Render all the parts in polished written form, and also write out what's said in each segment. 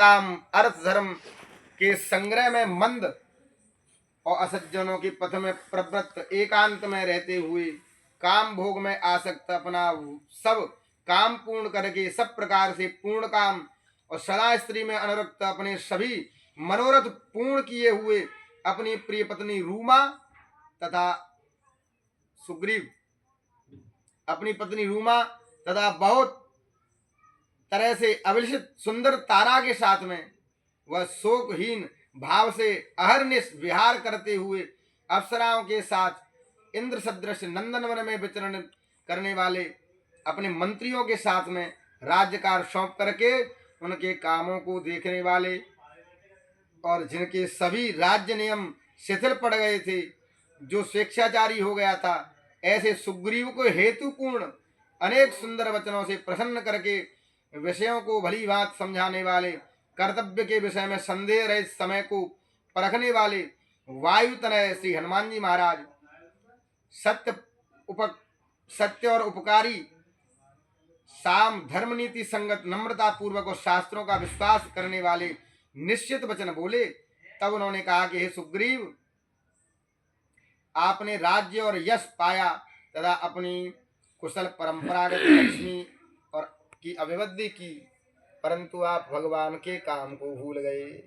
काम अर्थ धर्म के संग्रह में मंद और असज्जनों के पथ में प्रवृत्त एकांत में रहते हुए काम भोग में आसक्त अपना सब काम पूर्ण करके सब प्रकार से पूर्ण काम और सदा स्त्री में अनुरक्त अपने सभी मनोरथ पूर्ण किए हुए अपनी प्रिय पत्नी रूमा तथा सुग्रीव अपनी पत्नी रूमा तथा बहुत तरह से अभिलषित सुंदर तारा के साथ में वह शोकहीन भाव से अहरनिश विहार करते हुए अप्सराओं के साथ इंद्र सदृश नंदनवन में विचरण करने वाले अपने मंत्रियों के साथ में राज्यकार सौंप करके उनके कामों को देखने वाले और जिनके सभी राज्य नियम शिथिल पड़ गए थे, जो स्वेच्छाचारी हो गया था, ऐसे सुग्रीव को हेतुपूर्ण अनेक सुंदर वचनों से प्रसन्न करके विषयों को भली बात समझाने वाले, कर्तव्य के विषय में संदेह रहित समय को परखने वाले वायु तनय श्री हनुमान जी महाराज सत्य और उपकारी साम धर्म नीति संगत नम्रता पूर्वक और शास्त्रों का विश्वास करने वाले निश्चित वचन बोले। तब उन्होंने कहा कि हे सुग्रीव, आपने राज्य और यश पाया तथा अपनी कुशल परंपरागत लक्ष्मी और की अभिवृद्धि की, परंतु आप भगवान के काम को भूल गए।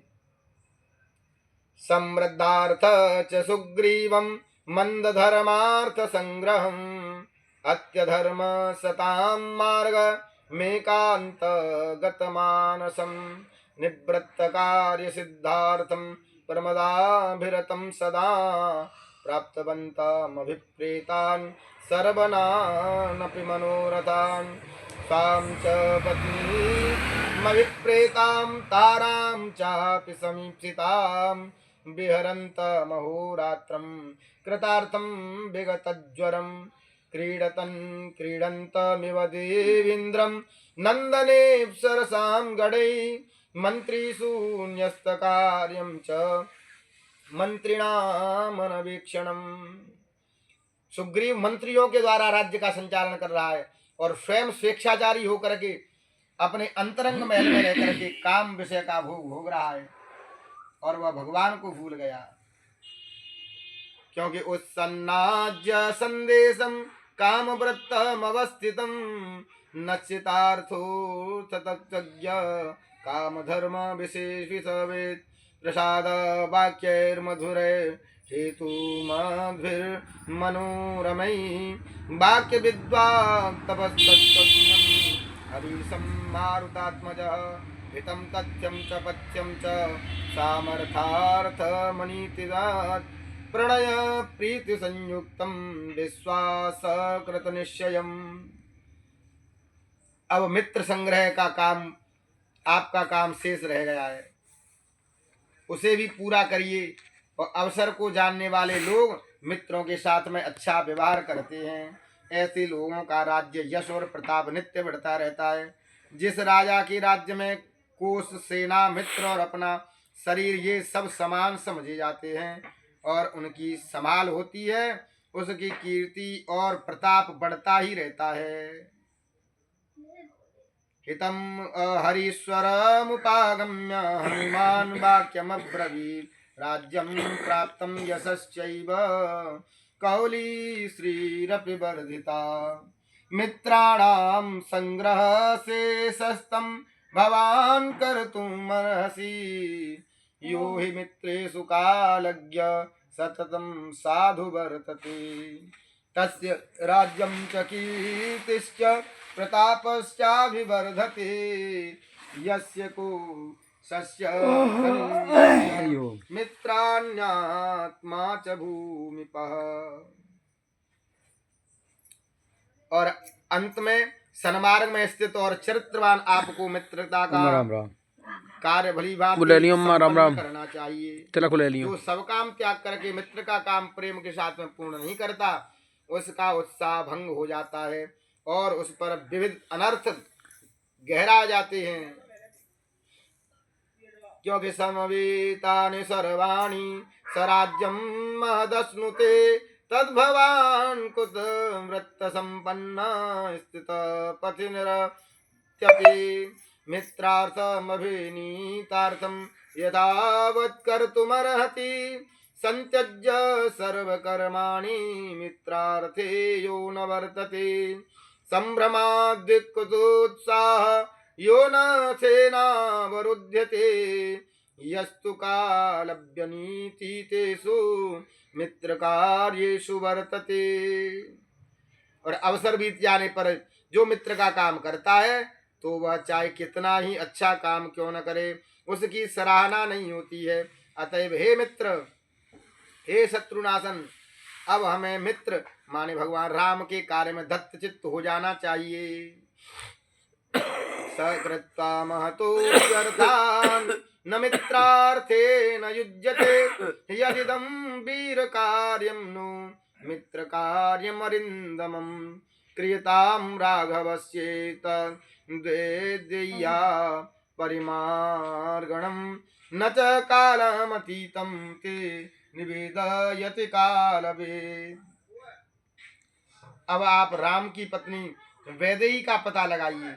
समृद्धार्थ च सुग्रीवं मंद धर्मार्थ संग्रहम् अत्यधर्म सतां मार्ग मेकांत गतमानसं निवृत्त कार्य सिद्धार्थं प्रमदाभिरतं सदा प्राप्तवन्तम् अभिप्रेतान् सर्वनानपि मनोरथान् सां च पत्नीमभिप्रेतां तारां चापि समीप्सितां विहरन्तमहोरात्रं कृतार्थं विगतज्वरं क्रीडन्तमिव देवीन्द्रं नन्दनेऽप्सरसां गणैः मन्त्रीशून्यस्तकार्यं च मंत्रिणामनवीक्षणम्। सुग्रीव मंत्रियों के द्वारा राज्य का संचालन कर रहा है और स्वयं स्वेच्छाचारी होकर के अपने अंतरंग महल में रह करके काम विषय का भोग भोग रहा है और वह भगवान को भूल गया, क्योंकि उत्सन्नाज्य संदेशम काम वृत्तम अवस्थितम नचितार्थो तत्तज्ञ काम धर्म विशेषितवेद प्रसाद वाक्यैर्मधुरै हेतु मधुर्मनोरमयी वाक्य विद्वान् तपस्तत्त्वज्ञं हरीशं मारुतात्मजः हितं तथ्यं च पथ्यं च सामर्थार्थमनीतिदात् प्रणय प्रीति संयुक्तं विश्वास कृत निश्चयम्। अब मित्र संग्रह का काम, आपका काम शेष रह गया है, उसे भी पूरा करिए। और अवसर को जानने वाले लोग मित्रों के साथ में अच्छा व्यवहार करते हैं, ऐसे लोगों का राज्य यश और प्रताप नित्य बढ़ता रहता है। जिस राजा के राज्य में कोष सेना मित्र और अपना शरीर ये सब समान समझे जाते हैं और उनकी संभाल होती है, उसकी कीर्ति और प्रताप बढ़ता ही रहता है। हितं हरीश्वरमुपागम्य हनुमान् वाक्यमब्रवीत् राज्यं प्राप्तं यशश्चैव कौली श्रीरपि वर्धिता मित्राणां संग्रह शेषस्तं भवान् कर्तुमर्हसि यो हि मित्रेषु कालज्ञ सततं साधु वर्तते तस्य राज्यं च कीर्तिश्च प्रतापश्चाभिवर्धते यस्य को सस्य मित्राण्यात्मा च भूमिपः। और अंत में सन्मार्ग में स्थित और चरित्रवान आपको मित्रता का कार्य भली बात करना चाहिए। जो सब काम त्याग करके मित्र का काम प्रेम के साथ में पूर्ण नहीं करता, उसका उत्साह भंग हो जाता है और उस पर विविध अनर्थ गहरा जाते हैं। क्योंकि समवेतानि सर्वाणि स्वराज्यं महदश्नुते तद्भवान् कुत वृत्त संपन्न स्थित पथि निरत्यपि मित्रार्थमभिनीतार्थं यथावत् कर्तुमर्हति संत्यज्य सर्वकर्माणि मित्रार्थे यो न वर्तते संभ्रमाद्विकृतोत्साह यो न सेनावरुध्यते यस्तु कालव्यनीतितेषु मित्रकार्येषु वर्तते। और अवसर बीत जाने पर जो मित्र का काम करता है तो वह चाहे कितना ही अच्छा काम क्यों न करे उसकी सराहना नहीं होती है। अतएव हे मित्र, हे शत्रुनाशन, अब हमें मित्र माने भगवान राम के कार्य में दत्त चित्त हो जाना चाहिए। सकृत्वा महतो व्यर्थान् न मित्रार्थे न युज्यते यदिदं वीर कार्यं नो मित्र कार्यमरिन्दमं क्रियतां राघवस्येत द्वेद्या परिमार्गणं न च कालमतीतं ते निवेदयति कालवेद। अब आप राम की पत्नी वैदेही का पता लगाइए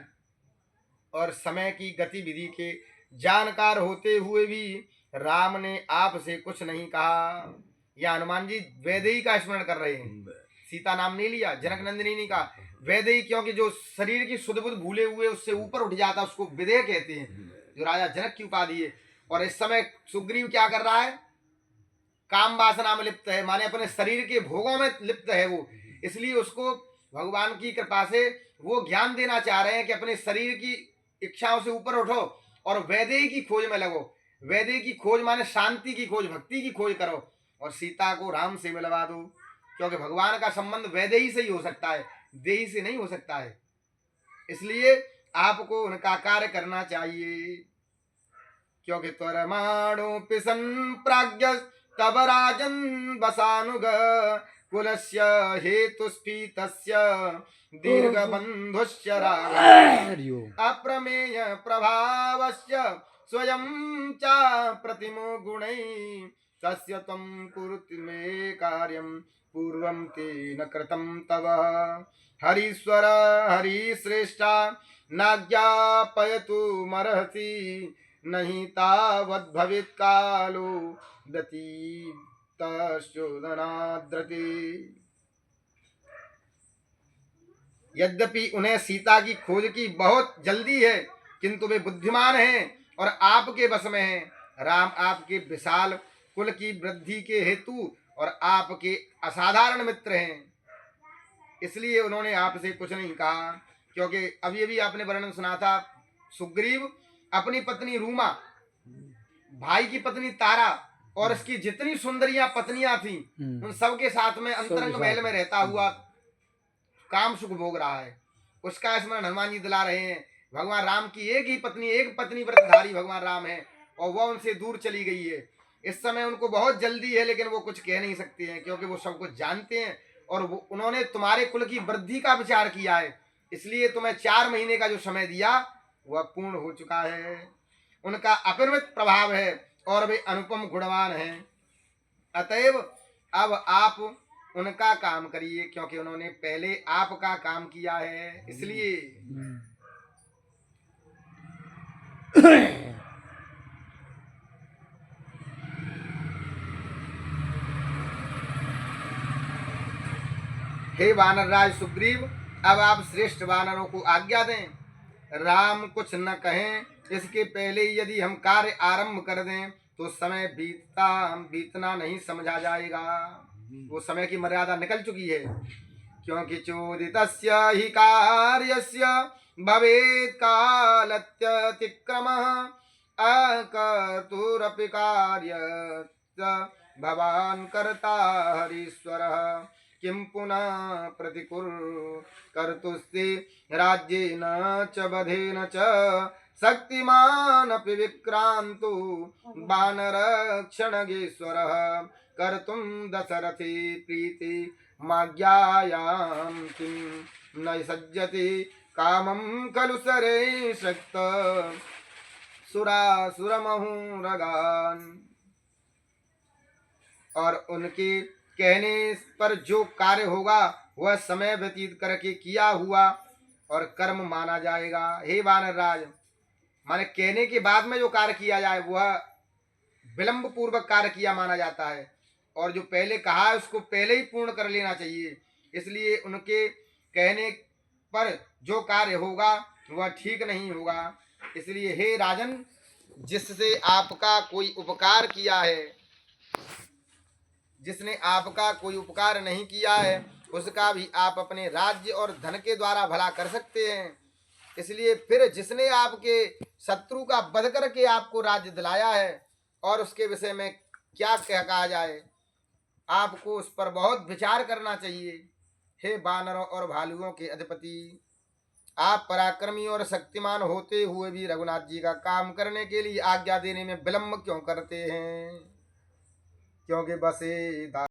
और समय की गतिविधि के जानकार होते हुए भी राम ने आपसे कुछ नहीं कहा। या हनुमान जी वैदेही का स्मरण कर रहे हैं, सीता नाम नहीं लिया, जनक नंदिनी नहीं कहा, वैदेही, क्योंकि जो शरीर की सुध बुध भूले हुए उससे ऊपर उठ जाता उसको विदेह कहते हैं, जो राजा जनक की उपाधि है। और इस समय सुग्रीव क्या कर रहा है? काम वासना में लिप्त है, माने अपने शरीर के भोगों में लिप्त है वो, इसलिए उसको भगवान की कृपा से वो ज्ञान देना चाह रहे हैं कि अपने शरीर की इच्छाओं से ऊपर उठो और वैदेही की खोज में लगो। वैदेही की खोज माने शांति की खोज, भक्ति की खोज करो और सीता को राम से मिलवा दो, क्योंकि भगवान का संबंध वैदेही से ही हो सकता है, देही से नहीं हो सकता है। इसलिए आपको उनका कार्य करना चाहिए, क्योंकि त्वरमाणो पिसन प्राज्ञ तब राजन बसानुग कुलस्य हेतुस्फीतस्य दीर्घबन्धुस्य राघव अप्रमेय प्रभावस्य स्वयं च प्रतिमो गुणैः तस्य त्वं कुरुति मे कार्यं पूर्वं तेन कृतं तव हरीश्वर हरिश्रेष्ठा नाज्ञापयतु मर्हसि नहीं तावद् भवेत् कालो व्यतीतश्चोदनाद्रति। यद्यपि उन्हें सीता की खोज की बहुत जल्दी है, किंतु वे बुद्धिमान हैं और आपके वश में हैं। राम आपके विशाल कुल की वृद्धि के हेतु और आपके असाधारण मित्र हैं, इसलिए उन्होंने आपसे कुछ नहीं कहा। क्योंकि अभी अभी आपने वर्णन सुना था, सुग्रीव अपनी पत्नी रूमा, भाई की पत्नी तारा और इसकी जितनी सुंदरियां पत्नियां थी उन सबके साथ में अंतरंग महल में रहता हुआ काम सुख भोग रहा है। उसका स्मरण हनुमान जी दिला रहे हैं। भगवान राम की एक पत्नी व्रतधारी भगवान राम है और वह उनसे दूर चली गई है। इस समय उनको बहुत जल्दी है, लेकिन वो कुछ कह नहीं सकते हैं, क्योंकि वो सब कुछ जानते हैं और उन्होंने तुम्हारे कुल की वृद्धि का विचार किया है, इसलिए तुम्हें 4 महीने का जो समय दिया वह पूर्ण हो चुका है। उनका अपरिमित प्रभाव है और वे अनुपम गुणवान हैं। अतएव अब आप उनका काम करिए, क्योंकि उन्होंने पहले आपका काम किया है, इसलिए हे वानरराज सुग्रीव, अब आप श्रेष्ठ वानरों को आज्ञा दें। राम कुछ न कहें इसके पहले यदि हम कार्य आरंभ कर दें तो समय बीतना नहीं समझा जाएगा। वो समय की मर्यादा निकल चुकी है। क्योंकि चोदितस्य हि कार्यस्य भवेत् कालत्यतिक्रमः अकर्तुरपि कार्यस्य भवान् कर्ता हरीश्वरः किं पुनः प्रतिकुर कर्तुस्ते राज्येन च वधेन च शक्तिमानपि विक्रान्तु वानरक्षणगेश्वरः कर्तुं दशरथे प्रीति माज्ञायां किं न सज्जति कामं खलु सरे शक्त सुरासुरमहूरगान्। और उनके कहने पर जो कार्य होगा वह समय व्यतीत करके किया हुआ और कर्म माना जाएगा। हे वानरराज, माने कहने के बाद में जो कार्य किया जाए वह विलंब पूर्वक कार्य किया माना जाता है, और जो पहले कहा है उसको पहले ही पूर्ण कर लेना चाहिए। इसलिए उनके कहने पर जो कार्य होगा वह ठीक नहीं होगा। इसलिए हे राजन, जिससे आपका कोई उपकार किया है, जिसने आपका कोई उपकार नहीं किया है, उसका भी आप अपने राज्य और धन के द्वारा भला कर सकते हैं। इसलिए फिर जिसने आपके शत्रु का वध करके आपको राज्य दिलाया है, और उसके विषय में क्या कहा जाए, आपको उस पर बहुत विचार करना चाहिए। हे वानरों और भालुओं के अधिपति, आप पराक्रमी और शक्तिमान होते हुए भी रघुनाथ जी का काम करने के लिए आज्ञा देने में विलंब क्यों करते हैं? क्योंकि बसे